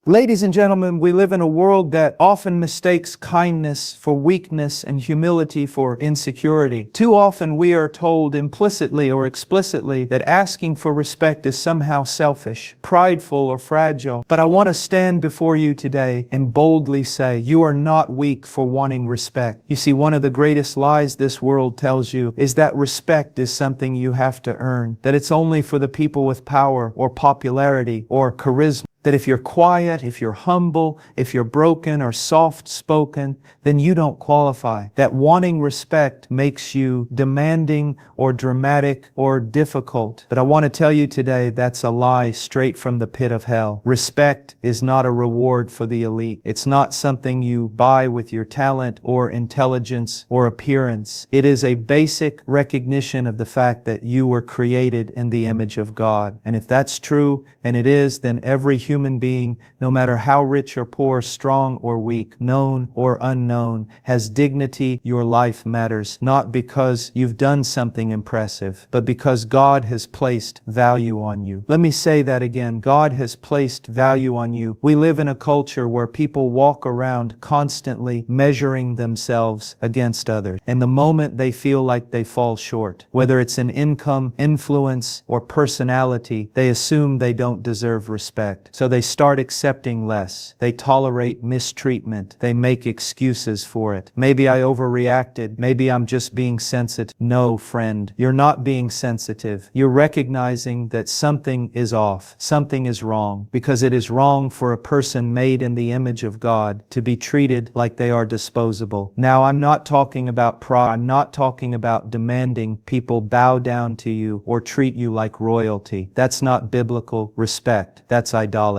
Ladies and gentlemen, we live in a world that often mistakes kindness for weakness and humility for insecurity. Too often we are told implicitly or explicitly that asking for respect is somehow selfish, prideful, or fragile. But I want to stand before you today and boldly say, you are not weak for wanting respect. You see, one of the greatest lies this world tells you is that respect is something you have to earn, that it's only for the people with power or popularity or charisma. That if you're quiet, if you're humble, if you're broken or soft-spoken, then you don't qualify. That wanting respect makes you demanding or dramatic or difficult. But I want to tell you today that's a lie straight from the pit of hell. Respect is not a reward for the elite. It's not something you buy with your talent or intelligence or appearance. It is a basic recognition of the fact that you were created in the image of God. And if that's true, and it is, then every human being, no matter how rich or poor, strong or weak, known or unknown, has dignity. Your life matters, not because you've done something impressive, but because God has placed value on you. Let me say that again. God has placed value on you. We live in a culture where people walk around constantly measuring themselves against others. And the moment they feel like they fall short, whether it's in income, influence, or personality, they assume they don't deserve respect. So they start accepting less. They tolerate mistreatment. They make excuses for it. Maybe I overreacted. Maybe I'm just being sensitive. No, friend, you're not being sensitive. You're recognizing that something is off. Something is wrong, because it is wrong for a person made in the image of God to be treated like they are disposable. Now, I'm not talking about pride. I'm not talking about demanding people bow down to you or treat you like royalty. That's not biblical respect. That's idolatry.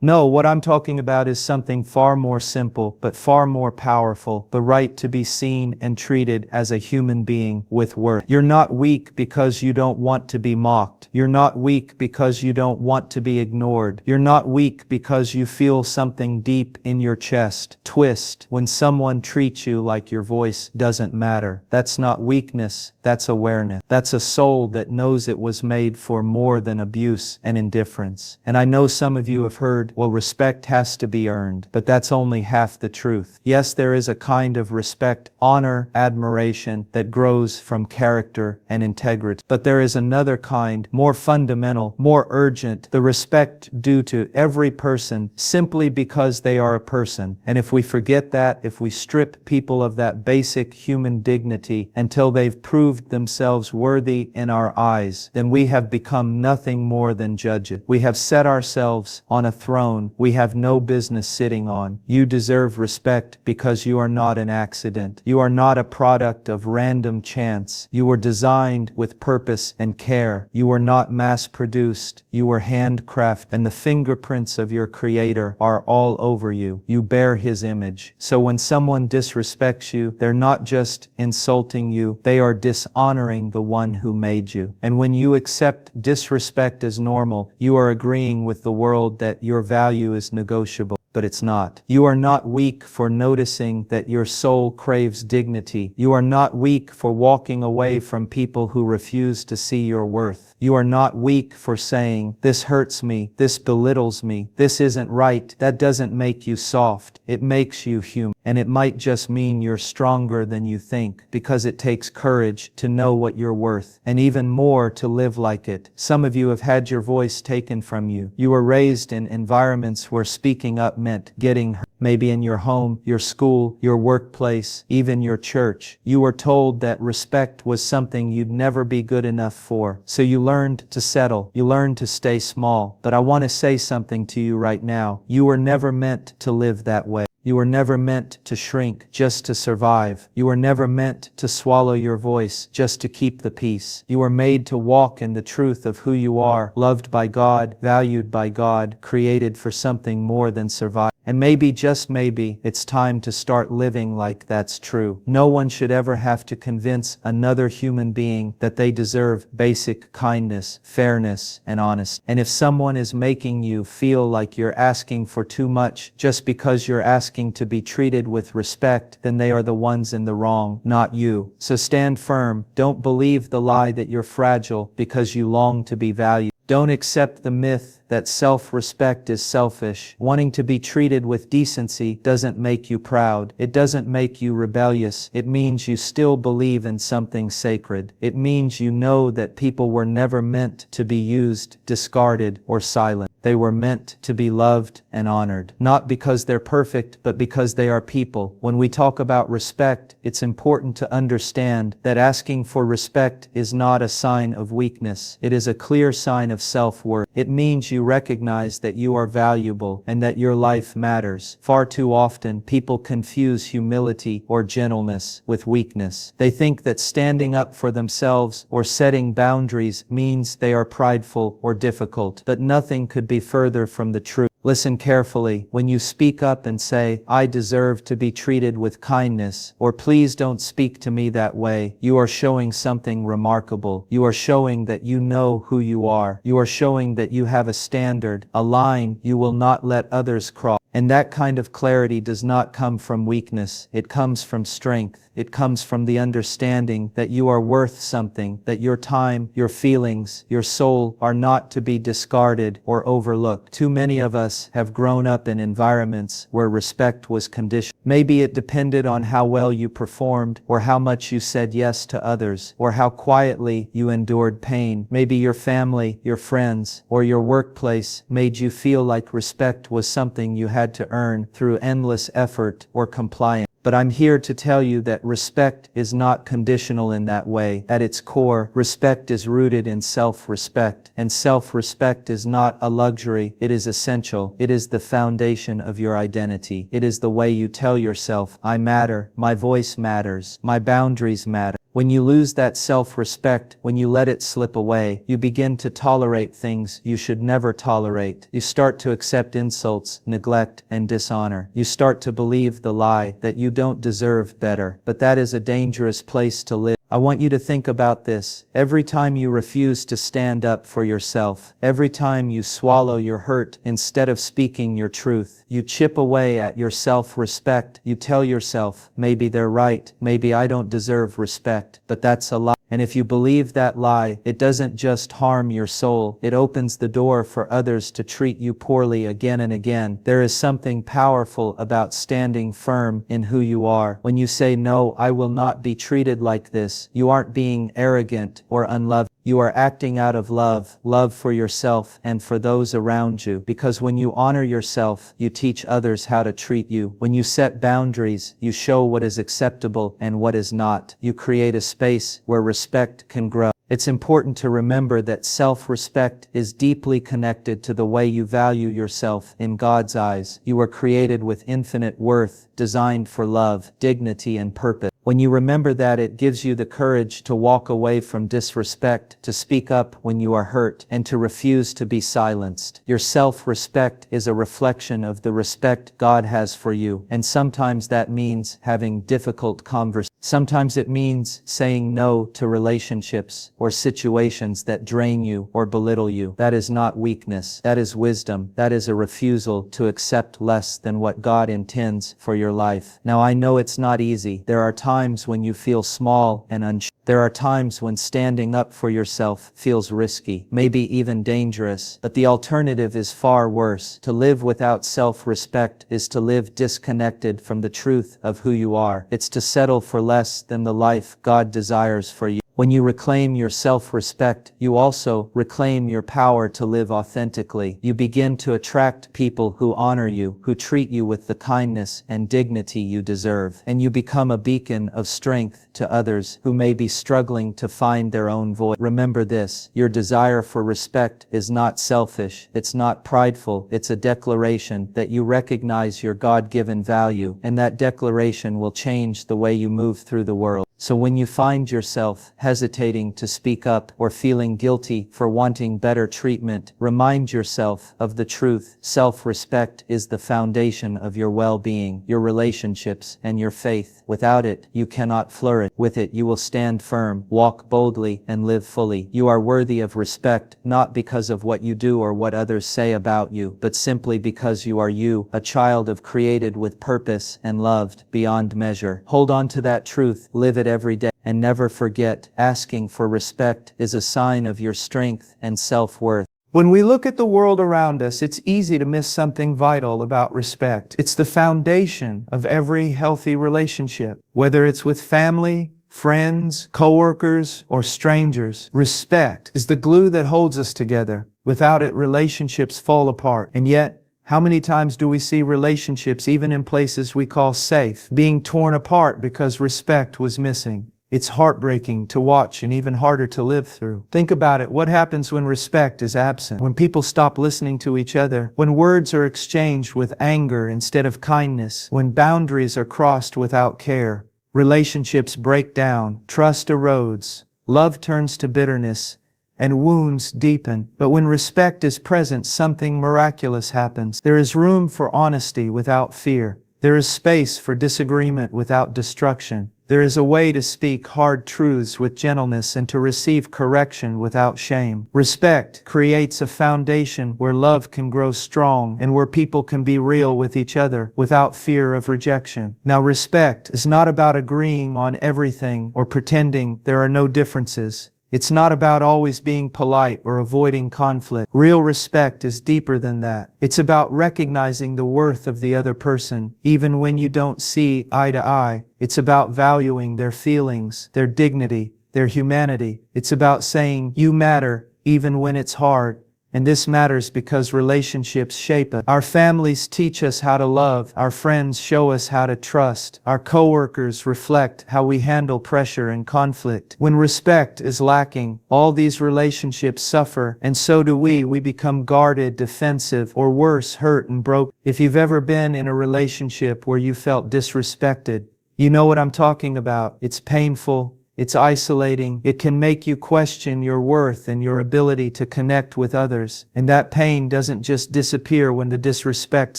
No, what I'm talking about is something far more simple, but far more powerful. The right to be seen and treated as a human being with worth. You're not weak because you don't want to be mocked. You're not weak because you don't want to be ignored. You're not weak because you feel something deep in your chest twist when someone treats you like your voice doesn't matter. That's not weakness. That's awareness. That's a soul that knows it was made for more than abuse and indifference. And I know some of you have heard, well, respect has to be earned, but that's only half the truth. Yes, there is a kind of respect, honor, admiration that grows from character and integrity. But there is another kind, more fundamental, more urgent, the respect due to every person simply because they are a person. And if we forget that, if we strip people of that basic human dignity until they've proved themselves worthy in our eyes, then we have become nothing more than judges. We have set ourselves on a throne we have no business sitting on. You deserve respect because you are not an accident. You are not a product of random chance. You were designed with purpose and care. You were not mass-produced. You were handcrafted, and the fingerprints of your Creator are all over you. You bear His image. So when someone disrespects you, they're not just insulting you, they are dishonoring the one who made you. And when you accept disrespect as normal, you are agreeing with the world that your value is negotiable. But it's not. You are not weak for noticing that your soul craves dignity. You are not weak for walking away from people who refuse to see your worth. You are not weak for saying, this hurts me, this belittles me, this isn't right. That doesn't make you soft. It makes you human. And it might just mean you're stronger than you think, because it takes courage to know what you're worth, and even more to live like it. Some of you have had your voice taken from you. You were raised in environments where speaking up meant getting hurt. Maybe in your home, your school, your workplace, even your church. You were told that respect was something you'd never be good enough for. So you learned to settle. You learned to stay small. But I want to say something to you right now. You were never meant to live that way. You were never meant to shrink just to survive. You were never meant to swallow your voice just to keep the peace. You were made to walk in the truth of who you are, loved by God, valued by God, created for something more than survival. And maybe, just maybe, it's time to start living like that's true. No one should ever have to convince another human being that they deserve basic kindness, fairness, and honesty. And if someone is making you feel like you're asking for too much just because you're asking to be treated with respect, then they are the ones in the wrong, not you. So stand firm. Don't believe the lie that you're fragile because you long to be valued. Don't accept the myth that self-respect is selfish. Wanting to be treated with decency doesn't make you proud. It doesn't make you rebellious. It means you still believe in something sacred. It means you know that people were never meant to be used, discarded, or silent. They were meant to be loved and honored. Not because they're perfect, but because they are people. When we talk about respect, it's important to understand that asking for respect is not a sign of weakness. It is a clear sign of self-worth. It means you recognize that you are valuable and that your life matters. Far too often, people confuse humility or gentleness with weakness. They think that standing up for themselves or setting boundaries means they are prideful or difficult, but nothing could be further from the truth. Listen carefully. When you speak up and say, "I deserve to be treated with kindness," or "Please don't speak to me that way," you are showing something remarkable. You are showing that you know who you are. You are showing that you have a standard, a line you will not let others cross. And that kind of clarity does not come from weakness. It comes from strength. It comes from the understanding that you are worth something, that your time, your feelings, your soul are not to be discarded or overlooked. Too many of us have grown up in environments where respect was conditional. Maybe it depended on how well you performed, or how much you said yes to others, or how quietly you endured pain. Maybe your family, your friends, or your workplace made you feel like respect was something you had to earn through endless effort or compliance. But I'm here to tell you that respect is not conditional in that way. At its core, respect is rooted in self-respect, and self-respect is not a luxury, it is essential. It is the foundation of your identity. It is the way you tell yourself, "I matter, my voice matters, my boundaries matter." When you lose that self-respect, when you let it slip away, you begin to tolerate things you should never tolerate. You start to accept insults, neglect, and dishonor. You start to believe the lie that you don't deserve better. But that is a dangerous place to live. I want you to think about this. Every time you refuse to stand up for yourself, every time you swallow your hurt instead of speaking your truth, you chip away at your self-respect. You tell yourself, maybe they're right, maybe I don't deserve respect, but that's a lie. And if you believe that lie, it doesn't just harm your soul, it opens the door for others to treat you poorly again and again. There is something powerful about standing firm in who you are. When you say, "No, I will not be treated like this," you aren't being arrogant or unloving. You are acting out of love, love for yourself and for those around you. Because when you honor yourself, you teach others how to treat you. When you set boundaries, you show what is acceptable and what is not. You create a space where respect can grow. It's important to remember that self-respect is deeply connected to the way you value yourself in God's eyes. You were created with infinite worth, designed for love, dignity, and purpose. When you remember that, it gives you the courage to walk away from disrespect, to speak up when you are hurt, and to refuse to be silenced. Your self-respect is a reflection of the respect God has for you, and sometimes that means having difficult conversations. Sometimes it means saying no to relationships or situations that drain you or belittle you. That is not weakness. That is wisdom. That is a refusal to accept less than what God intends for your life. Now, I know it's not easy. There are times when you feel small and unsure. There are times when standing up for yourself feels risky, maybe even dangerous, but the alternative is far worse. To live without self-respect is to live disconnected from the truth of who you are. It's to settle for less than the life God desires for you. When you reclaim your self-respect, you also reclaim your power to live authentically. You begin to attract people who honor you, who treat you with the kindness and dignity you deserve. And you become a beacon of strength to others who may be struggling to find their own voice. Remember this, your desire for respect is not selfish, it's not prideful, it's a declaration that you recognize your God-given value, and that declaration will change the way you move through the world. So when you find yourself hesitating to speak up or feeling guilty for wanting better treatment, remind yourself of the truth. Self-respect is the foundation of your well-being, your relationships, and your faith. Without it, you cannot flourish. With it, you will stand firm, walk boldly, and live fully. You are worthy of respect, not because of what you do or what others say about you, but simply because you are you, a child of created with purpose and loved beyond measure. Hold on to that truth, live it every day, and never forget, asking for respect is a sign of your strength and self-worth. When we look at the world around us, it's easy to miss something vital about respect. It's the foundation of every healthy relationship, whether it's with family, friends, coworkers, or strangers. Respect is the glue that holds us together. Without it, relationships fall apart. And yet, how many times do we see relationships, even in places we call safe, being torn apart because respect was missing? It's heartbreaking to watch and even harder to live through. Think about it. What happens when respect is absent? When people stop listening to each other? When words are exchanged with anger instead of kindness? When boundaries are crossed without care? Relationships break down, trust erodes, love turns to bitterness, and wounds deepen. But when respect is present, something miraculous happens. There is room for honesty without fear. There is space for disagreement without destruction. There is a way to speak hard truths with gentleness and to receive correction without shame. Respect creates a foundation where love can grow strong and where people can be real with each other without fear of rejection. Now, respect is not about agreeing on everything or pretending there are no differences. It's not about always being polite or avoiding conflict. Real respect is deeper than that. It's about recognizing the worth of the other person, even when you don't see eye to eye. It's about valuing their feelings, their dignity, their humanity. It's about saying, "You matter," even when it's hard. And this matters because relationships shape us. Our families teach us how to love. Our friends show us how to trust. Our coworkers reflect how we handle pressure and conflict. When respect is lacking, all these relationships suffer, and so do we. We become guarded, defensive, or worse, hurt and broken. If you've ever been in a relationship where you felt disrespected, you know what I'm talking about. It's painful. It's isolating. It can make you question your worth and your ability to connect with others. And that pain doesn't just disappear when the disrespect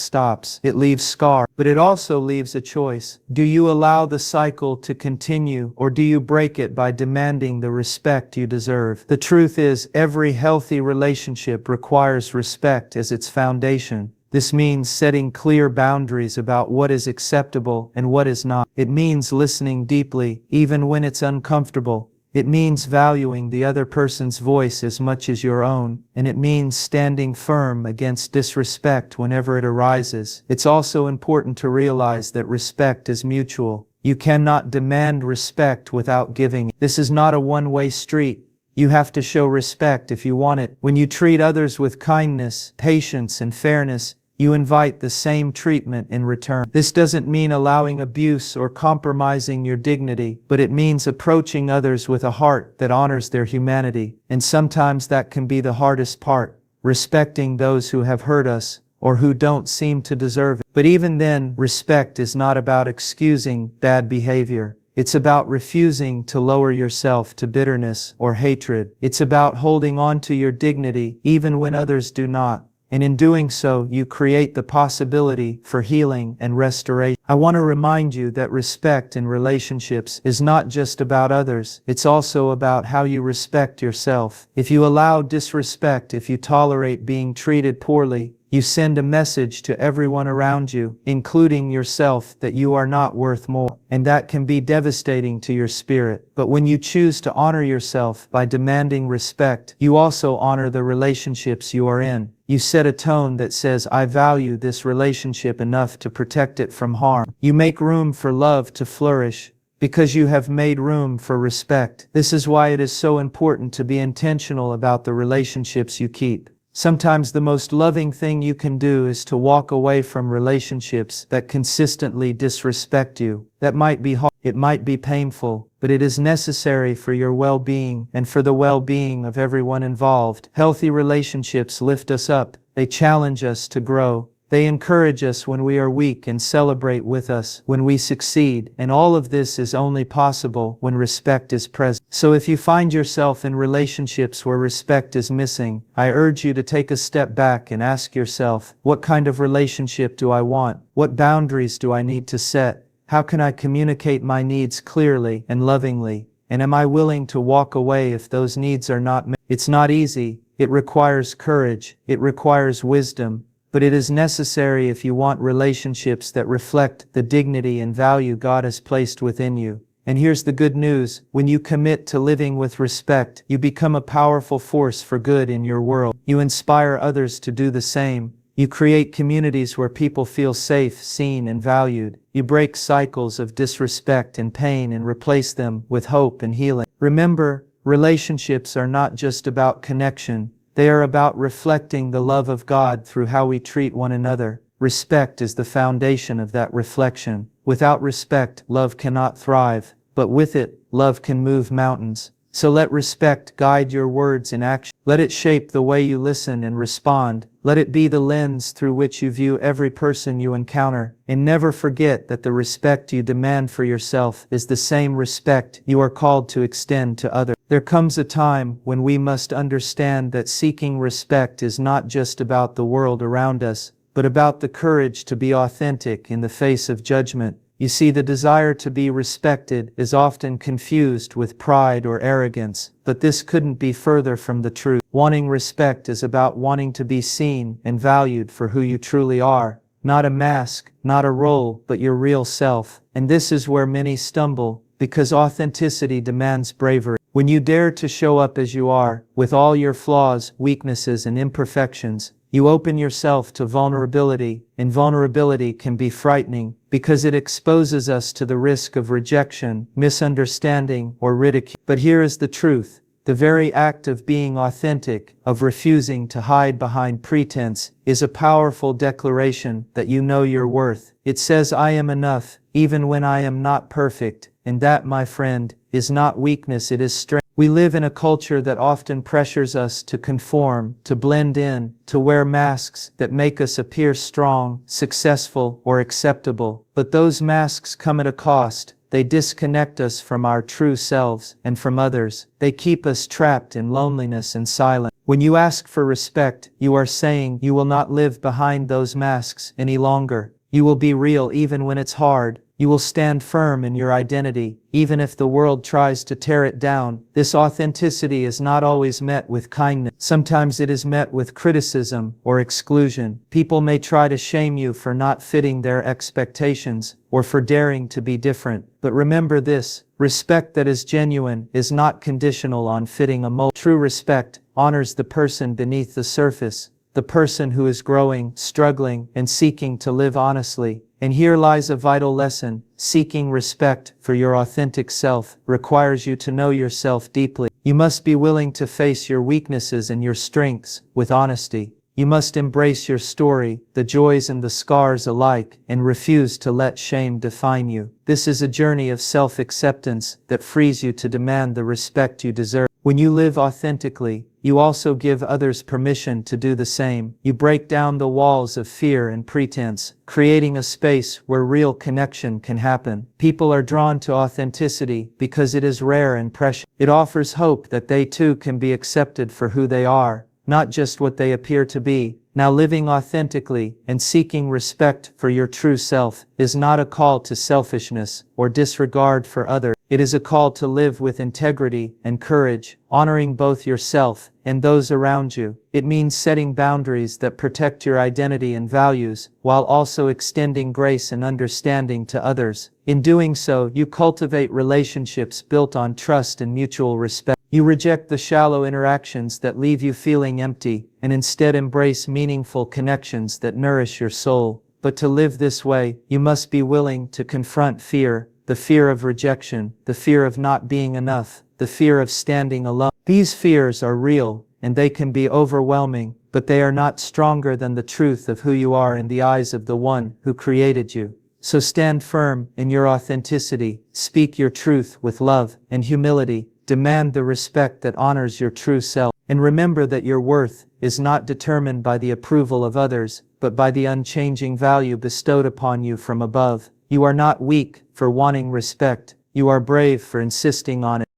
stops. It leaves scars. But it also leaves a choice. Do you allow the cycle to continue, or do you break it by demanding the respect you deserve? The truth is, every healthy relationship requires respect as its foundation. This means setting clear boundaries about what is acceptable and what is not. It means listening deeply, even when it's uncomfortable. It means valuing the other person's voice as much as your own. And it means standing firm against disrespect whenever it arises. It's also important to realize that respect is mutual. You cannot demand respect without giving. This is not a one-way street. You have to show respect if you want it. When you treat others with kindness, patience, and fairness, you invite the same treatment in return. This doesn't mean allowing abuse or compromising your dignity, but it means approaching others with a heart that honors their humanity. And sometimes that can be the hardest part, respecting those who have hurt us or who don't seem to deserve it. But even then, respect is not about excusing bad behavior. It's about refusing to lower yourself to bitterness or hatred. It's about holding on to your dignity even when others do not. And in doing so, you create the possibility for healing and restoration. I want to remind you that respect in relationships is not just about others. It's also about how you respect yourself. If you allow disrespect, if you tolerate being treated poorly, you send a message to everyone around you, including yourself, that you are not worth more. And that can be devastating to your spirit. But when you choose to honor yourself by demanding respect, you also honor the relationships you are in. You set a tone that says, "I value this relationship enough to protect it from harm." You make room for love to flourish because you have made room for respect. This is why it is so important to be intentional about the relationships you keep. Sometimes the most loving thing you can do is to walk away from relationships that consistently disrespect you. That might be hard, it might be painful, but it is necessary for your well-being and for the well-being of everyone involved. Healthy relationships lift us up. They challenge us to grow. They encourage us when we are weak and celebrate with us when we succeed. And all of this is only possible when respect is present. So if you find yourself in relationships where respect is missing, I urge you to take a step back and ask yourself, what kind of relationship do I want? What boundaries do I need to set? How can I communicate my needs clearly and lovingly? And am I willing to walk away if those needs are not met? It's not easy. It requires courage. It requires wisdom. But it is necessary if you want relationships that reflect the dignity and value God has placed within you. And here's the good news: when you commit to living with respect, you become a powerful force for good in your world. You inspire others to do the same. You create communities where people feel safe, seen, and valued. You break cycles of disrespect and pain and replace them with hope and healing. Remember, relationships are not just about connection. They are about reflecting the love of God through how we treat one another. Respect is the foundation of that reflection. Without respect, love cannot thrive, but with it, love can move mountains. So let respect guide your words and action. Let it shape the way you listen and respond. Let it be the lens through which you view every person you encounter. And never forget that the respect you demand for yourself is the same respect you are called to extend to others. There comes a time when we must understand that seeking respect is not just about the world around us, but about the courage to be authentic in the face of judgment. You see, the desire to be respected is often confused with pride or arrogance, but this couldn't be further from the truth. Wanting respect is about wanting to be seen and valued for who you truly are. Not a mask, not a role, but your real self. And this is where many stumble, because authenticity demands bravery. When you dare to show up as you are, with all your flaws, weaknesses, and imperfections, you open yourself to vulnerability, and vulnerability can be frightening because it exposes us to the risk of rejection, misunderstanding, or ridicule. But here is the truth: the very act of being authentic, of refusing to hide behind pretense, is a powerful declaration that you know your worth. It says, "I am enough, even when I am not perfect," and that, my friend, is not weakness, it is strength. We live in a culture that often pressures us to conform, to blend in, to wear masks that make us appear strong, successful, or acceptable. But those masks come at a cost. They disconnect us from our true selves and from others. They keep us trapped in loneliness and silence. When you ask for respect, you are saying you will not live behind those masks any longer. You will be real even when it's hard. You will stand firm in your identity, even if the world tries to tear it down. This authenticity is not always met with kindness. Sometimes it is met with criticism or exclusion. People may try to shame you for not fitting their expectations or for daring to be different. But remember this: respect that is genuine is not conditional on fitting a mold. True respect honors the person beneath the surface, the person who is growing, struggling, and seeking to live honestly. And here lies a vital lesson: seeking respect for your authentic self requires you to know yourself deeply. You must be willing to face your weaknesses and your strengths with honesty. You must embrace your story, the joys and the scars alike, and refuse to let shame define you. This is a journey of self-acceptance that frees you to demand the respect you deserve. When you live authentically, you also give others permission to do the same. You break down the walls of fear and pretense, creating a space where real connection can happen. People are drawn to authenticity because it is rare and precious. It offers hope that they too can be accepted for who they are, not just what they appear to be. Now, living authentically and seeking respect for your true self is not a call to selfishness or disregard for others. It is a call to live with integrity and courage, honoring both yourself and those around you. It means setting boundaries that protect your identity and values, while also extending grace and understanding to others. In doing so, you cultivate relationships built on trust and mutual respect. You reject the shallow interactions that leave you feeling empty, and instead embrace meaningful connections that nourish your soul. But to live this way, you must be willing to confront fear, the fear of rejection, the fear of not being enough, the fear of standing alone. These fears are real, and they can be overwhelming, but they are not stronger than the truth of who you are in the eyes of the one who created you. So stand firm in your authenticity, speak your truth with love and humility, demand the respect that honors your true self, and remember that your worth is not determined by the approval of others, but by the unchanging value bestowed upon you from above. You are not weak for wanting respect. You are brave for insisting on it.